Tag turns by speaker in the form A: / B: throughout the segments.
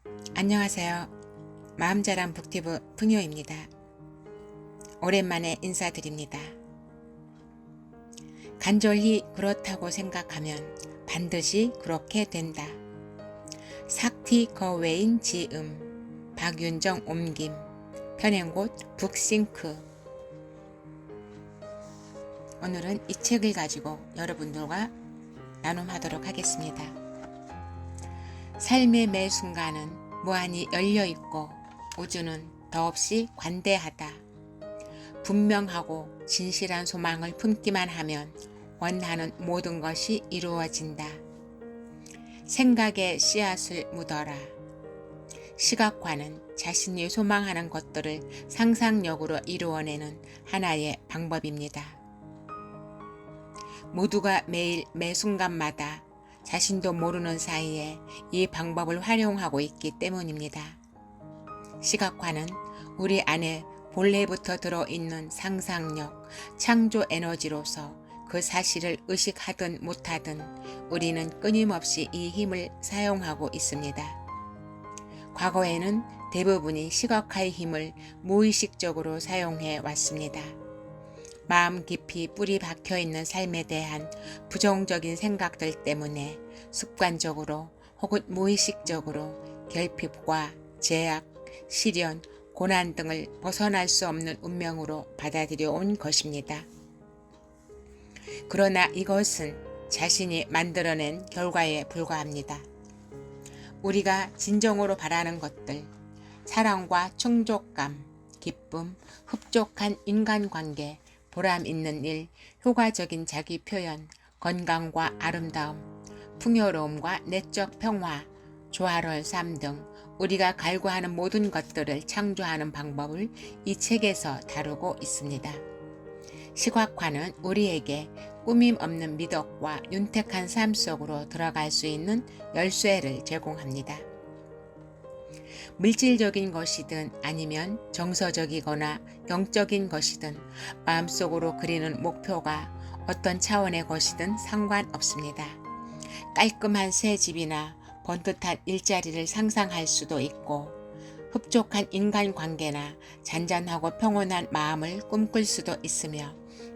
A: 안녕하세요. 마음자랑 북튜브 풍요입니다. 오랜만에 인사드립니다. 간절히 그렇다고 생각하면 반드시 그렇게 된다. 삭티 거웨인 지음, 박윤정 옮김, 편행곳 북싱크. 오늘은 이 책을 가지고 여러분들과 나눔하도록 하겠습니다. 삶의 매 순간은 무한히 열려있고 우주는 더없이 관대하다. 분명하고 진실한 소망을 품기만 하면 원하는 모든 것이 이루어진다. 생각의 씨앗을 묻어라. 시각화는 자신이 소망하는 것들을 상상력으로 이루어내는 하나의 방법입니다. 모두가 매일 매 순간마다 자신도 모르는 사이에 이 방법을 활용하고 있기 때문입니다. 시각화는 우리 안에 본래부터 들어있는 상상력, 창조 에너지로서 그 사실을 의식하든 못하든 우리는 끊임없이 이 힘을 사용하고 있습니다. 과거에는 대부분이 시각화의 힘을 무의식적으로 사용해 왔습니다. 마음 깊이 뿌리 박혀있는 삶에 대한 부정적인 생각들 때문에 습관적으로 혹은 무의식적으로 결핍과 제약, 시련, 고난 등을 벗어날 수 없는 운명으로 받아들여 온 것입니다. 그러나 이것은 자신이 만들어낸 결과에 불과합니다. 우리가 진정으로 바라는 것들, 사랑과 충족감, 기쁨, 흡족한 인간관계, 보람 있는 일, 효과적인 자기 표현, 건강과 아름다움, 풍요로움과 내적 평화, 조화로운 삶 등 우리가 갈구하는 모든 것들을 창조하는 방법을 이 책에서 다루고 있습니다. 시각화는 우리에게 꾸밈 없는 미덕과 윤택한 삶 속으로 들어갈 수 있는 열쇠를 제공합니다. 물질적인 것이든 아니면 정서적이거나 영적인 것이든 마음속으로 그리는 목표가 어떤 차원의 것이든 상관없습니다. 깔끔한 새 집이나 번듯한 일자리를 상상할 수도 있고 흡족한 인간관계나 잔잔하고 평온한 마음을 꿈꿀 수도 있으며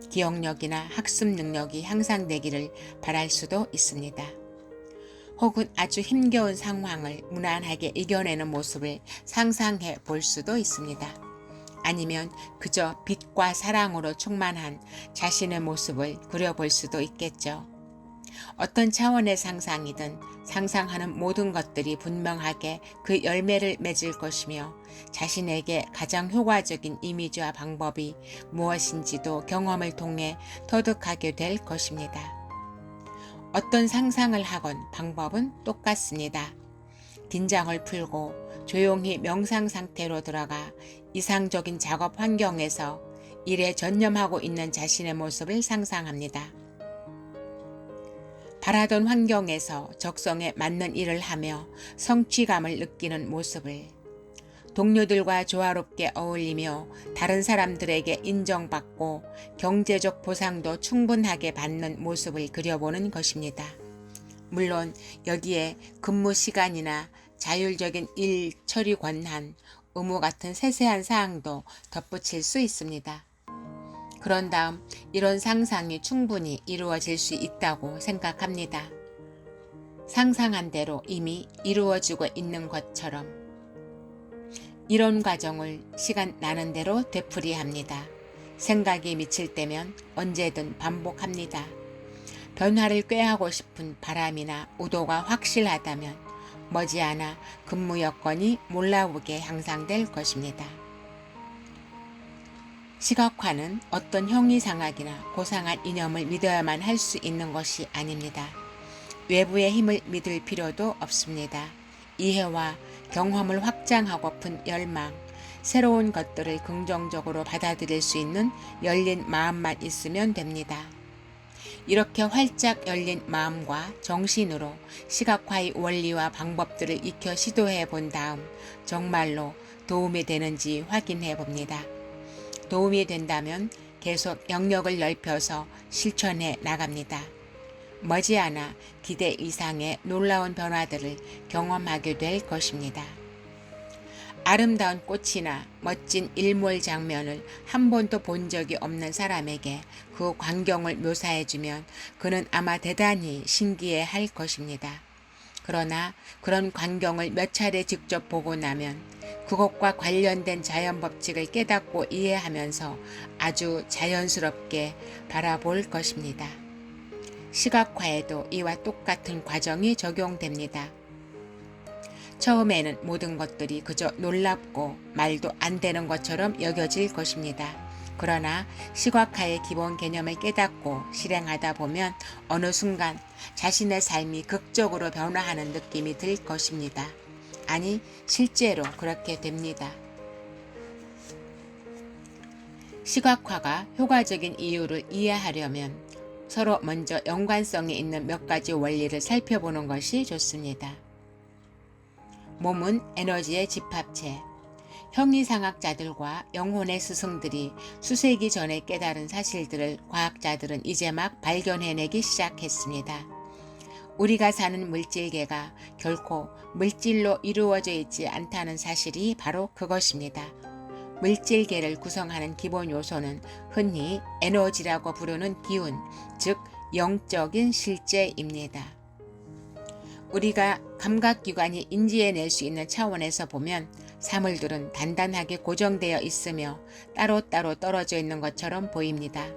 A: 기억력이나 학습 능력이 향상되기를 바랄 수도 있습니다. 혹은 아주 힘겨운 상황을 무난하게 이겨내는 모습을 상상해 볼 수도 있습니다. 아니면 그저 빛과 사랑으로 충만한 자신의 모습을 그려볼 수도 있겠죠. 어떤 차원의 상상이든 상상하는 모든 것들이 분명하게 그 열매를 맺을 것이며 자신에게 가장 효과적인 이미지와 방법이 무엇인지도 경험을 통해 터득하게 될 것입니다. 어떤 상상을 하건 방법은 똑같습니다. 긴장을 풀고 조용히 명상 상태로 들어가 이상적인 작업 환경에서 일에 전념하고 있는 자신의 모습을 상상합니다. 바라던 환경에서 적성에 맞는 일을 하며 성취감을 느끼는 모습을, 동료들과 조화롭게 어울리며 다른 사람들에게 인정받고 경제적 보상도 충분하게 받는 모습을 그려보는 것입니다. 물론 여기에 근무 시간이나 자율적인 일 처리 권한, 의무 같은 세세한 사항도 덧붙일 수 있습니다. 그런 다음 이런 상상이 충분히 이루어질 수 있다고 생각합니다. 상상한 대로 이미 이루어지고 있는 것처럼 이런 과정을 시간 나는 대로 되풀이합니다. 생각이 미칠 때면 언제든 반복합니다. 변화를 꾀하고 싶은 바람이나 의도가 확실하다면 머지않아 근무 여건이 몰라오게 향상될 것입니다. 시각화는 어떤 형이상학이나 고상한 이념을 믿어야만 할 수 있는 것이 아닙니다. 외부의 힘을 믿을 필요도 없습니다. 이해와 경험을 확장하고픈 열망, 새로운 것들을 긍정적으로 받아들일 수 있는 열린 마음만 있으면 됩니다. 이렇게 활짝 열린 마음과 정신으로 시각화의 원리와 방법들을 익혀 시도해 본 다음 정말로 도움이 되는지 확인해 봅니다. 도움이 된다면 계속 영역을 넓혀서 실천해 나갑니다. 머지않아 기대 이상의 놀라운 변화들을 경험하게 될 것입니다. 아름다운 꽃이나 멋진 일몰 장면을 한 번도 본 적이 없는 사람에게 그 광경을 묘사해주면 그는 아마 대단히 신기해할 것입니다. 그러나 그런 광경을 몇 차례 직접 보고 나면 그것과 관련된 자연 법칙을 깨닫고 이해하면서 아주 자연스럽게 바라볼 것입니다. 시각화에도 이와 똑같은 과정이 적용됩니다. 처음에는 모든 것들이 그저 놀랍고 말도 안 되는 것처럼 여겨질 것입니다. 그러나 시각화의 기본 개념을 깨닫고 실행하다 보면 어느 순간 자신의 삶이 극적으로 변화하는 느낌이 들 것입니다. 아니, 실제로 그렇게 됩니다. 시각화가 효과적인 이유를 이해하려면 서로 먼저 연관성이 있는 몇 가지 원리를 살펴보는 것이 좋습니다. 몸은 에너지의 집합체. 형이상학자들과 영혼의 스승들이 수세기 전에 깨달은 사실들을 과학자들은 이제 막 발견해내기 시작했습니다. 우리가 사는 물질계가 결코 물질로 이루어져 있지 않다는 사실이 바로 그것입니다. 물질계를 구성하는 기본 요소는 흔히 에너지라고 부르는 기운, 즉 영적인 실제입니다. 우리가 감각기관이 인지해낼 수 있는 차원에서 보면 사물들은 단단하게 고정되어 있으며 따로따로 떨어져 있는 것처럼 보입니다.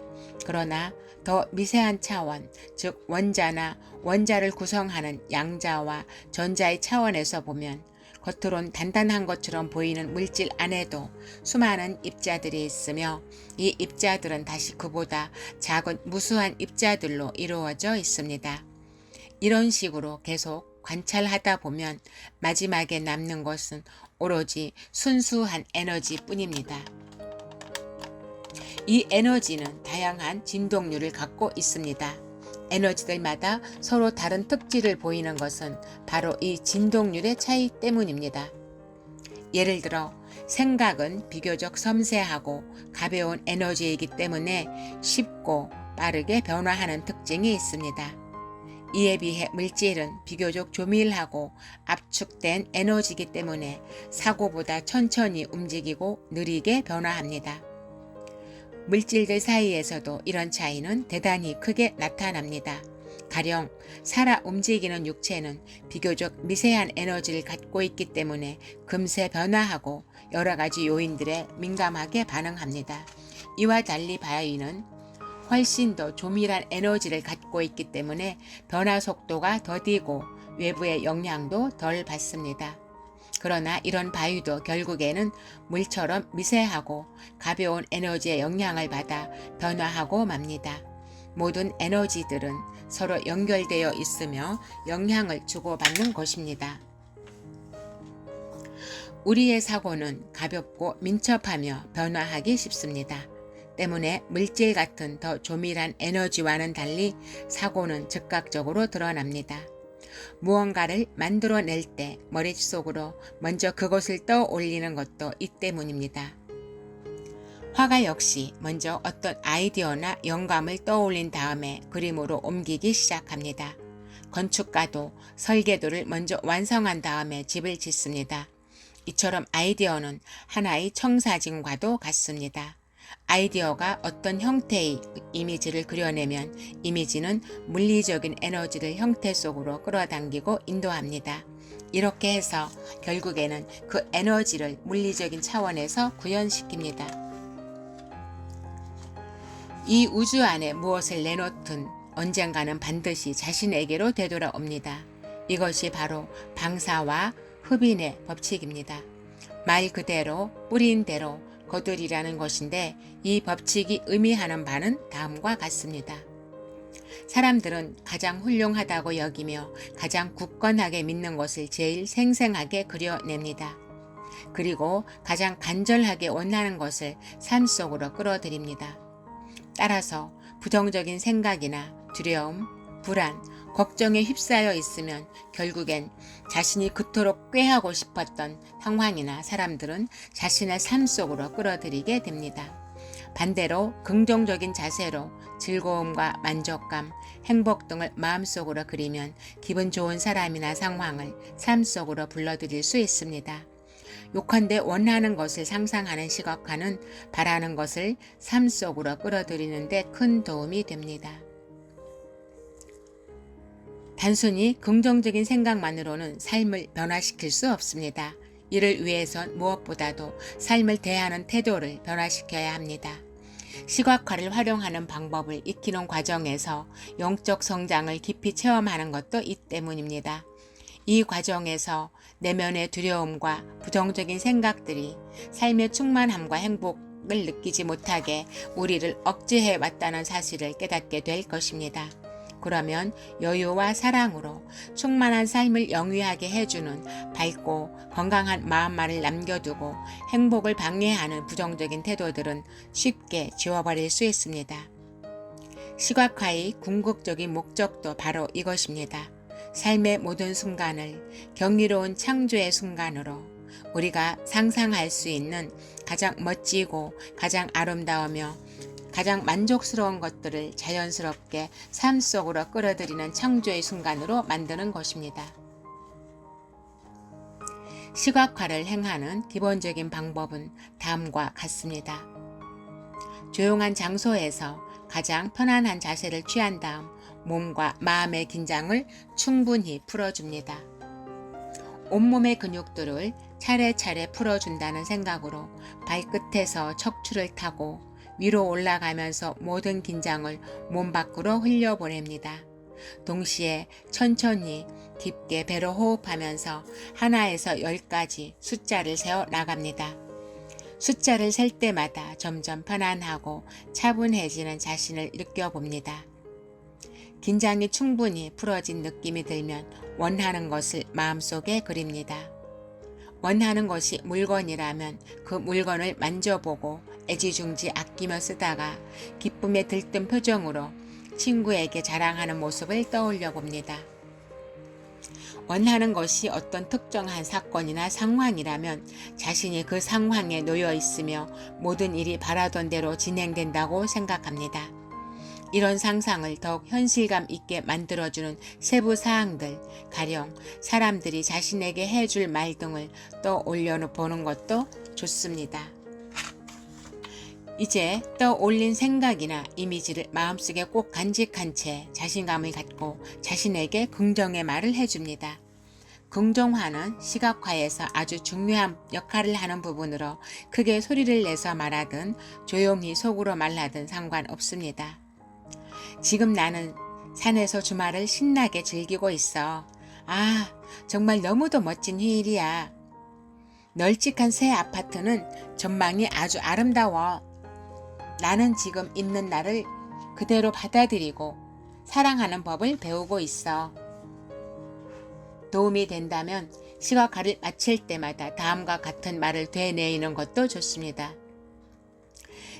A: 그러나 더 미세한 차원, 즉 원자나 원자를 구성하는 양자와 전자의 차원에서 보면 겉으론 단단한 것처럼 보이는 물질 안에도 수많은 입자들이 있으며 이 입자들은 다시 그보다 작은 무수한 입자들로 이루어져 있습니다. 이런 식으로 계속 관찰하다 보면 마지막에 남는 것은 오로지 순수한 에너지뿐입니다. 이 에너지는 다양한 진동률을 갖고 있습니다. 에너지들마다 서로 다른 특질을 보이는 것은 바로 이 진동률의 차이 때문입니다. 예를 들어 생각은 비교적 섬세하고 가벼운 에너지이기 때문에 쉽고 빠르게 변화하는 특징이 있습니다. 이에 비해 물질은 비교적 조밀하고 압축된 에너지이기 때문에 사고보다 천천히 움직이고 느리게 변화합니다. 물질들 사이에서도 이런 차이는 대단히 크게 나타납니다. 가령 살아 움직이는 육체는 비교적 미세한 에너지를 갖고 있기 때문에 금세 변화하고 여러 가지 요인들에 민감하게 반응합니다. 이와 달리 바위는 훨씬 더 조밀한 에너지를 갖고 있기 때문에 변화 속도가 더디고 외부의 영향도 덜 받습니다. 그러나 이런 바위도 결국에는 물처럼 미세하고 가벼운 에너지의 영향을 받아 변화하고 맙니다. 모든 에너지들은 서로 연결되어 있으며 영향을 주고받는 것입니다. 우리의 사고는 가볍고 민첩하며 변화하기 쉽습니다. 때문에 물질 같은 더 조밀한 에너지와는 달리 사고는 즉각적으로 드러납니다. 무언가를 만들어낼 때 머릿속으로 먼저 그것을 떠올리는 것도 이 때문입니다. 화가 역시 먼저 어떤 아이디어나 영감을 떠올린 다음에 그림으로 옮기기 시작합니다. 건축가도 설계도를 먼저 완성한 다음에 집을 짓습니다. 이처럼 아이디어는 하나의 청사진과도 같습니다. 아이디어가 어떤 형태의 이미지를 그려내면 이미지는 물리적인 에너지를 형태 속으로 끌어당기고 인도합니다. 이렇게 해서 결국에는 그 에너지를 물리적인 차원에서 구현시킵니다. 이 우주 안에 무엇을 내놓든 언젠가는 반드시 자신에게로 되돌아옵니다. 이것이 바로 방사와 흡인의 법칙입니다. 말 그대로 뿌린 대로 거두리라는 것인데 이 법칙이 의미하는 바는 다음과 같습니다. 사람들은 가장 훌륭하다고 여기며 가장 굳건하게 믿는 것을 제일 생생하게 그려냅니다. 그리고 가장 간절하게 원하는 것을 삶 속으로 끌어들입니다. 따라서 부정적인 생각이나 두려움, 불안, 걱정에 휩싸여 있으면 결국엔 자신이 그토록 꾀하고 싶었던 상황이나 사람들은 자신의 삶 속으로 끌어들이게 됩니다. 반대로 긍정적인 자세로 즐거움과 만족감, 행복 등을 마음속으로 그리면 기분 좋은 사람이나 상황을 삶 속으로 불러들일 수 있습니다. 욕한데 원하는 것을 상상하는 시각화는 바라는 것을 삶 속으로 끌어들이는 데 큰 도움이 됩니다. 단순히 긍정적인 생각만으로는 삶을 변화시킬 수 없습니다. 이를 위해선 무엇보다도 삶을 대하는 태도를 변화시켜야 합니다. 시각화를 활용하는 방법을 익히는 과정에서 영적 성장을 깊이 체험하는 것도 이 때문입니다. 이 과정에서 내면의 두려움과 부정적인 생각들이 삶의 충만함과 행복을 느끼지 못하게 우리를 억제해 왔다는 사실을 깨닫게 될 것입니다. 그러면 여유와 사랑으로 충만한 삶을 영위하게 해주는 밝고 건강한 마음만을 남겨두고 행복을 방해하는 부정적인 태도들은 쉽게 지워버릴 수 있습니다. 시각화의 궁극적인 목적도 바로 이것입니다. 삶의 모든 순간을 경이로운 창조의 순간으로 우리가 상상할 수 있는 가장 멋지고 가장 아름다우며 가장 만족스러운 것들을 자연스럽게 삶 속으로 끌어들이는 창조의 순간으로 만드는 것입니다. 시각화를 행하는 기본적인 방법은 다음과 같습니다. 조용한 장소에서 가장 편안한 자세를 취한 다음 몸과 마음의 긴장을 충분히 풀어줍니다. 온몸의 근육들을 차례차례 풀어준다는 생각으로 발끝에서 척추를 타고 위로 올라가면서 모든 긴장을 몸 밖으로 흘려보냅니다. 동시에 천천히 깊게 배로 호흡하면서 하나에서 10까지 숫자를 세어 나갑니다. 숫자를 셀 때마다 점점 편안하고 차분해지는 자신을 느껴봅니다. 긴장이 충분히 풀어진 느낌이 들면 원하는 것을 마음속에 그립니다. 원하는 것이 물건이라면 그 물건을 만져보고 애지중지 아끼며 쓰다가 기쁨에 들뜬 표정으로 친구에게 자랑하는 모습을 떠올려 봅니다. 원하는 것이 어떤 특정한 사건이나 상황이라면 자신이 그 상황에 놓여 있으며 모든 일이 바라던 대로 진행된다고 생각합니다. 이런 상상을 더욱 현실감 있게 만들어주는 세부 사항들, 가령 사람들이 자신에게 해줄 말 등을 떠올려 보는 것도 좋습니다. 이제 떠올린 생각이나 이미지를 마음속에 꼭 간직한 채 자신감을 갖고 자신에게 긍정의 말을 해줍니다. 긍정화는 시각화에서 아주 중요한 역할을 하는 부분으로 크게 소리를 내서 말하든 조용히 속으로 말하든 상관없습니다. 지금 나는 산에서 주말을 신나게 즐기고 있어. 아, 정말 너무도 멋진 휴일이야. 널찍한 새 아파트는 전망이 아주 아름다워. 나는 지금 있는 나를 그대로 받아들이고 사랑하는 법을 배우고 있어. 도움이 된다면 시각화를 마칠 때마다 다음과 같은 말을 되뇌이는 것도 좋습니다.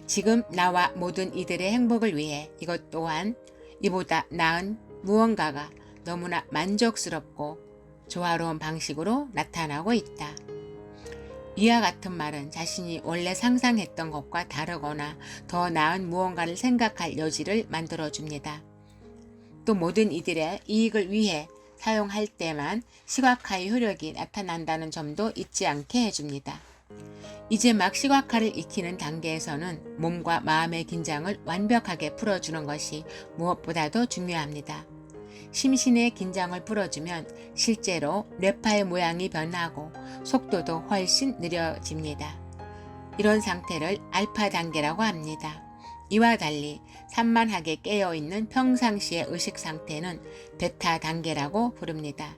A: 지금 나와 모든 이들의 행복을 위해 이것 또한 이보다 나은 무언가가 너무나 만족스럽고 조화로운 방식으로 나타나고 있다. 이와 같은 말은 자신이 원래 상상했던 것과 다르거나 더 나은 무언가를 생각할 여지를 만들어줍니다. 또 모든 이들의 이익을 위해 사용할 때만 시각화의 효력이 나타난다는 점도 잊지 않게 해줍니다. 이제 막 시각화를 익히는 단계에서는 몸과 마음의 긴장을 완벽하게 풀어주는 것이 무엇보다도 중요합니다. 심신의 긴장을 풀어주면 실제로 뇌파의 모양이 변하고 속도도 훨씬 느려집니다. 이런 상태를 알파 단계라고 합니다. 이와 달리 산만하게 깨어있는 평상시의 의식 상태는 베타 단계라고 부릅니다.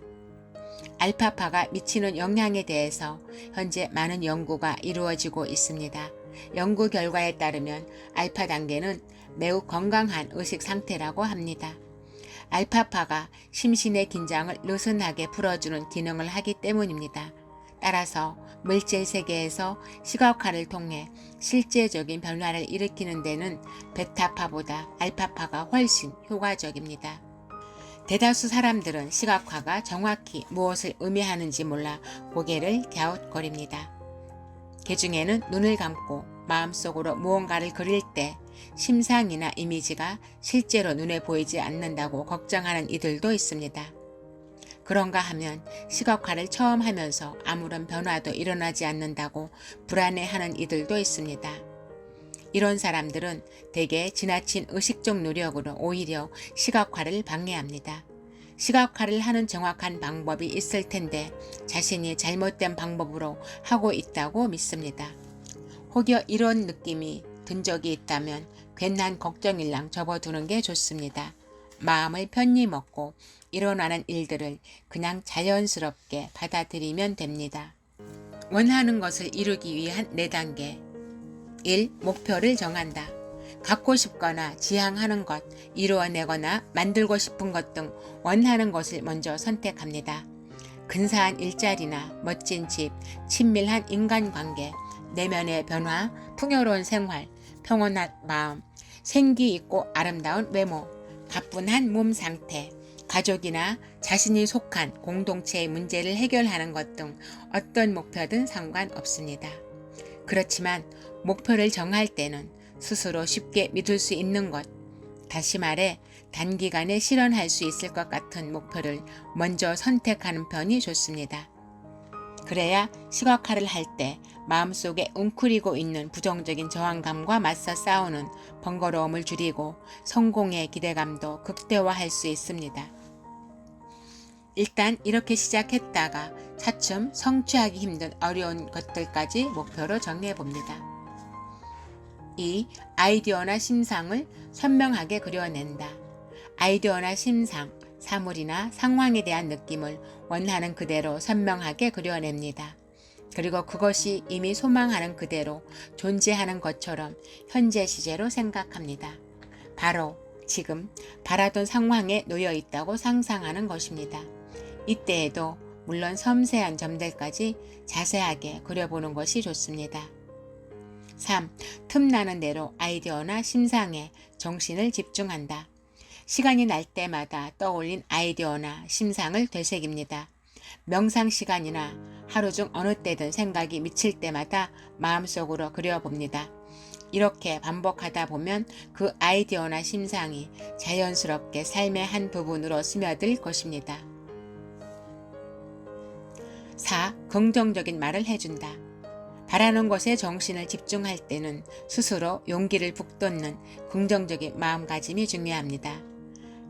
A: 알파파가 미치는 영향에 대해서 현재 많은 연구가 이루어지고 있습니다. 연구 결과에 따르면 알파 단계는 매우 건강한 의식 상태라고 합니다. 알파파가 심신의 긴장을 느슨하게 풀어주는 기능을 하기 때문입니다. 따라서 물질 세계에서 시각화를 통해 실제적인 변화를 일으키는 데는 베타파보다 알파파가 훨씬 효과적입니다. 대다수 사람들은 시각화가 정확히 무엇을 의미하는지 몰라 고개를 갸웃거립니다. 그중에는 눈을 감고 마음속으로 무언가를 그릴 때 심상이나 이미지가 실제로 눈에 보이지 않는다고 걱정하는 이들도 있습니다. 그런가 하면 시각화를 처음 하면서 아무런 변화도 일어나지 않는다고 불안해하는 이들도 있습니다. 이런 사람들은 대개 지나친 의식적 노력으로 오히려 시각화를 방해합니다. 시각화를 하는 정확한 방법이 있을 텐데 자신이 잘못된 방법으로 하고 있다고 믿습니다. 혹여 이런 느낌이 든 적이 있다면 괜한 걱정일랑 접어두는 게 좋습니다. 마음을 편히 먹고 일어나는 일들을 그냥 자연스럽게 받아들이면 됩니다. 원하는 것을 이루기 위한 4단계. 1. 목표를 정한다. 갖고 싶거나 지향하는 것, 이루어내거나 만들고 싶은 것 등 원하는 것을 먼저 선택합니다. 근사한 일자리나 멋진 집, 친밀한 인간관계, 내면의 변화, 풍요로운 생활, 평온한 마음, 생기 있고 아름다운 외모, 가뿐한 몸 상태, 가족이나 자신이 속한 공동체의 문제를 해결하는 것 등 어떤 목표든 상관없습니다. 그렇지만 목표를 정할 때는 스스로 쉽게 믿을 수 있는 것, 다시 말해 단기간에 실현할 수 있을 것 같은 목표를 먼저 선택하는 편이 좋습니다. 그래야 시각화를 할 때 마음속에 웅크리고 있는 부정적인 저항감과 맞서 싸우는 번거로움을 줄이고 성공의 기대감도 극대화할 수 있습니다. 일단 이렇게 시작했다가 차츰 성취하기 힘든 어려운 것들까지 목표로 정해봅니다. 2. 아이디어나 심상을 선명하게 그려낸다. 아이디어나 심상, 사물이나 상황에 대한 느낌을 원하는 그대로 선명하게 그려냅니다. 그리고 그것이 이미 소망하는 그대로 존재하는 것처럼 현재 시제로 생각합니다. 바로 지금 바라던 상황에 놓여 있다고 상상하는 것입니다. 이때에도 물론 섬세한 점들까지 자세하게 그려보는 것이 좋습니다. 3. 틈나는 대로 아이디어나 심상에 정신을 집중한다. 시간이 날 때마다 떠올린 아이디어나 심상을 되새깁니다. 명상 시간이나 하루 중 어느 때든 생각이 미칠 때마다 마음속으로 그려봅니다. 이렇게 반복하다 보면 그 아이디어나 심상이 자연스럽게 삶의 한 부분으로 스며들 것입니다. 4. 긍정적인 말을 해준다. 바라는 것에 정신을 집중할 때는 스스로 용기를 북돋는 긍정적인 마음가짐이 중요합니다.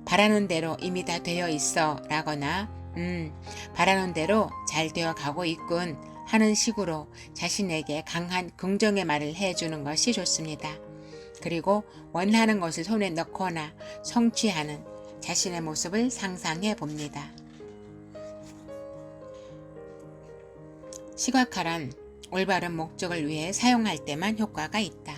A: 바라는 대로 이미 다 되어 있어 라거나 바라는 대로 잘 되어 가고 있군 하는 식으로 자신에게 강한 긍정의 말을 해주는 것이 좋습니다. 그리고 원하는 것을 손에 넣거나 성취하는 자신의 모습을 상상해 봅니다. 시각화란 올바른 목적을 위해 사용할 때만 효과가 있다.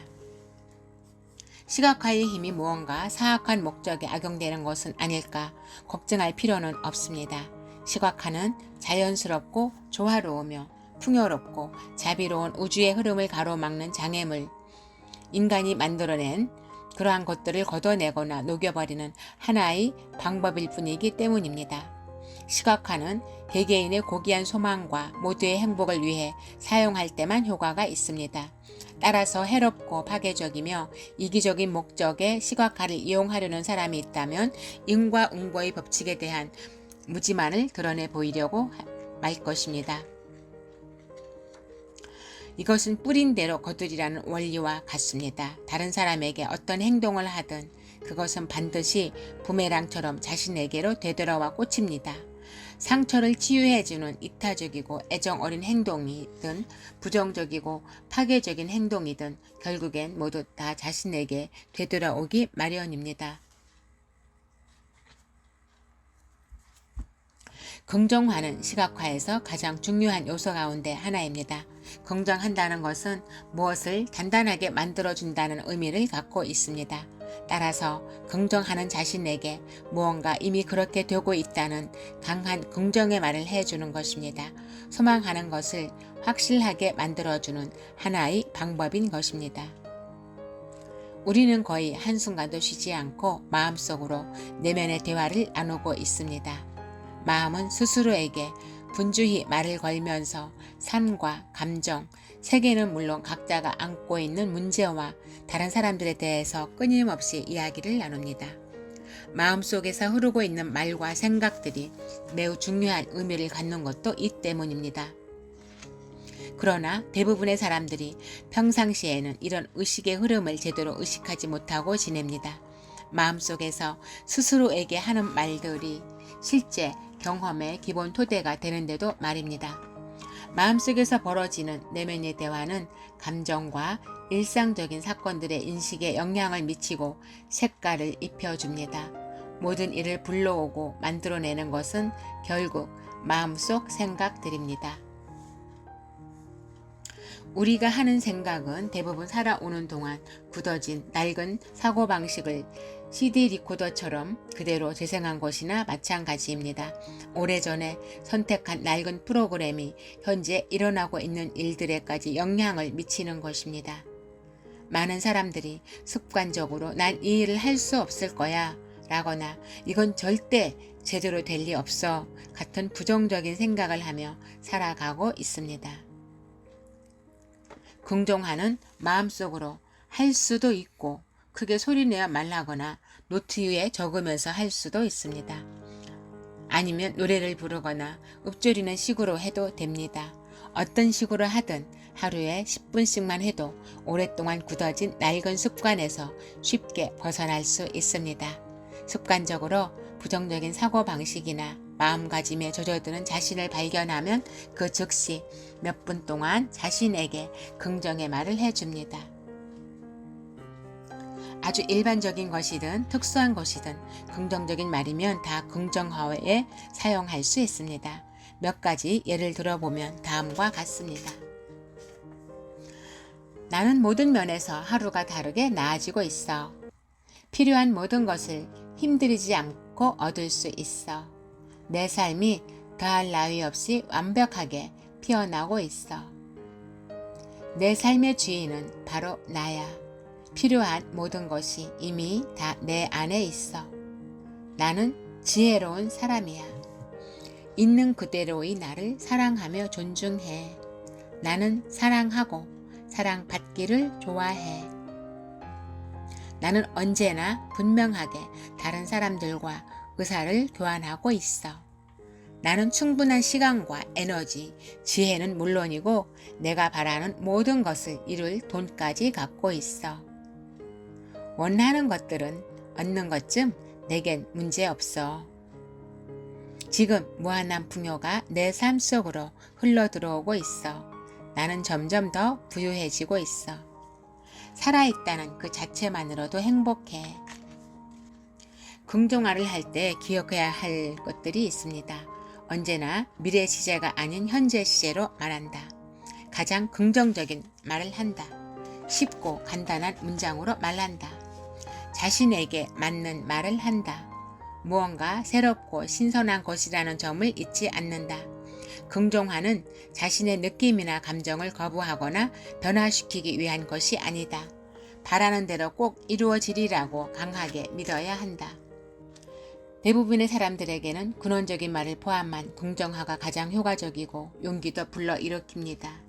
A: 시각화의 힘이 무언가 사악한 목적에 악용되는 것은 아닐까 걱정할 필요는 없습니다. 시각화는 자연스럽고 조화로우며 풍요롭고 자비로운 우주의 흐름을 가로막는 장애물, 인간이 만들어낸 그러한 것들을 걷어내거나 녹여버리는 하나의 방법일 뿐이기 때문입니다. 시각화는 개개인의 고귀한 소망과 모두의 행복을 위해 사용할 때만 효과가 있습니다. 따라서 해롭고 파괴적이며 이기적인 목적에 시각화를 이용하려는 사람이 있다면 인과응보의 법칙에 대한 무지만을 드러내 보이려고 말 것입니다. 이것은 뿌린 대로 거두리라는 원리와 같습니다. 다른 사람에게 어떤 행동을 하든 그것은 반드시 부메랑처럼 자신에게로 되돌아와 꽂힙니다. 상처를 치유해주는 이타적이고 애정 어린 행동이든 부정적이고 파괴적인 행동이든 결국엔 모두 다 자신에게 되돌아오기 마련입니다. 긍정화는 시각화에서 가장 중요한 요소 가운데 하나입니다. 긍정한다는 것은 무엇을 단단하게 만들어준다는 의미를 갖고 있습니다. 따라서 긍정하는 자신에게 무언가 이미 그렇게 되고 있다는 강한 긍정의 말을 해주는 것입니다. 소망하는 것을 확실하게 만들어주는 하나의 방법인 것입니다. 우리는 거의 한순간도 쉬지 않고 마음속으로 내면의 대화를 나누고 있습니다. 마음은 스스로에게 분주히 말을 걸면서 삶과 감정, 세계는 물론 각자가 안고 있는 문제와 다른 사람들에 대해서 끊임없이 이야기를 나눕니다. 마음속에서 흐르고 있는 말과 생각들이 매우 중요한 의미를 갖는 것도 이 때문입니다. 그러나 대부분의 사람들이 평상시에는 이런 의식의 흐름을 제대로 의식하지 못하고 지냅니다. 마음속에서 스스로에게 하는 말들이 실제 경험의 기본 토대가 되는데도 말입니다. 마음속에서 벌어지는 내면의 대화는 감정과 일상적인 사건들의 인식에 영향을 미치고 색깔을 입혀줍니다. 모든 일을 불러오고 만들어내는 것은 결국 마음속 생각들입니다. 우리가 하는 생각은 대부분 살아오는 동안 굳어진 낡은 사고방식을 CD 리코더처럼 그대로 재생한 것이나 마찬가지입니다. 오래전에 선택한 낡은 프로그램이 현재 일어나고 있는 일들에까지 영향을 미치는 것입니다. 많은 사람들이 습관적으로 난 이 일을 할 수 없을 거야 라거나 이건 절대 제대로 될 리 없어 같은 부정적인 생각을 하며 살아가고 있습니다. 긍정하는 마음속으로 할 수도 있고 크게 소리내어 말하거나 노트 위에 적으면서 할 수도 있습니다. 아니면 노래를 부르거나 읊조리는 식으로 해도 됩니다. 어떤 식으로 하든 하루에 10분씩만 해도 오랫동안 굳어진 낡은 습관에서 쉽게 벗어날 수 있습니다. 습관적으로 부정적인 사고방식이나 마음가짐에 젖어드는 자신을 발견하면 그 즉시 몇 분 동안 자신에게 긍정의 말을 해줍니다. 아주 일반적인 것이든 특수한 것이든 긍정적인 말이면 다 긍정화에 사용할 수 있습니다. 몇 가지 예를 들어보면 다음과 같습니다. 나는 모든 면에서 하루가 다르게 나아지고 있어. 필요한 모든 것을 힘들이지 않고 얻을 수 있어. 내 삶이 더할 나위 없이 완벽하게 피어나고 있어. 내 삶의 주인은 바로 나야. 필요한 모든 것이 이미 다 내 안에 있어. 나는 지혜로운 사람이야. 있는 그대로의 나를 사랑하며 존중해. 나는 사랑하고 사랑받기를 좋아해. 나는 언제나 분명하게 다른 사람들과 의사를 교환하고 있어. 나는 충분한 시간과 에너지, 지혜는 물론이고 내가 바라는 모든 것을 이룰 돈까지 갖고 있어. 원하는 것들은 얻는 것쯤 내겐 문제없어. 지금 무한한 풍요가 내 삶 속으로 흘러들어오고 있어. 나는 점점 더 부유해지고 있어. 살아있다는 그 자체만으로도 행복해. 긍정화를 할 때 기억해야 할 것들이 있습니다. 언제나 미래 시제가 아닌 현재 시제로 말한다. 가장 긍정적인 말을 한다. 쉽고 간단한 문장으로 말한다. 자신에게 맞는 말을 한다. 무언가 새롭고 신선한 것이라는 점을 잊지 않는다. 긍정화는 자신의 느낌이나 감정을 거부하거나 변화시키기 위한 것이 아니다. 바라는 대로 꼭 이루어지리라고 강하게 믿어야 한다. 대부분의 사람들에게는 근원적인 말을 포함한 긍정화가 가장 효과적이고 용기도 불러일으킵니다.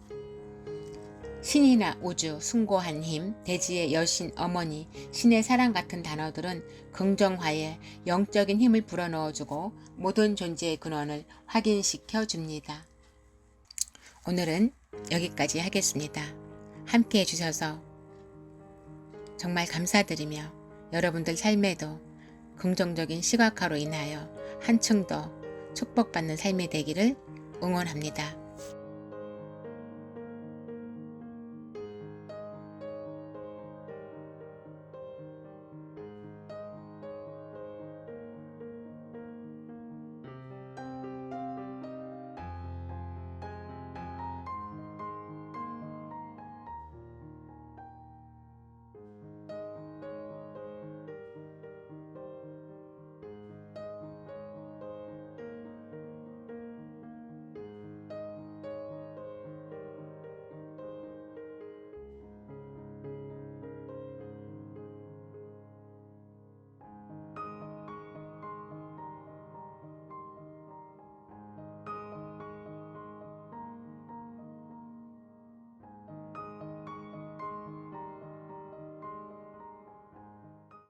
A: 신이나 우주, 숭고한 힘, 대지의 여신, 어머니, 신의 사랑 같은 단어들은 긍정화에 영적인 힘을 불어넣어주고 모든 존재의 근원을 확인시켜 줍니다. 오늘은 여기까지 하겠습니다. 함께 해주셔서 정말 감사드리며 여러분들 삶에도 긍정적인 시각화로 인하여 한층 더 축복받는 삶이 되기를 응원합니다.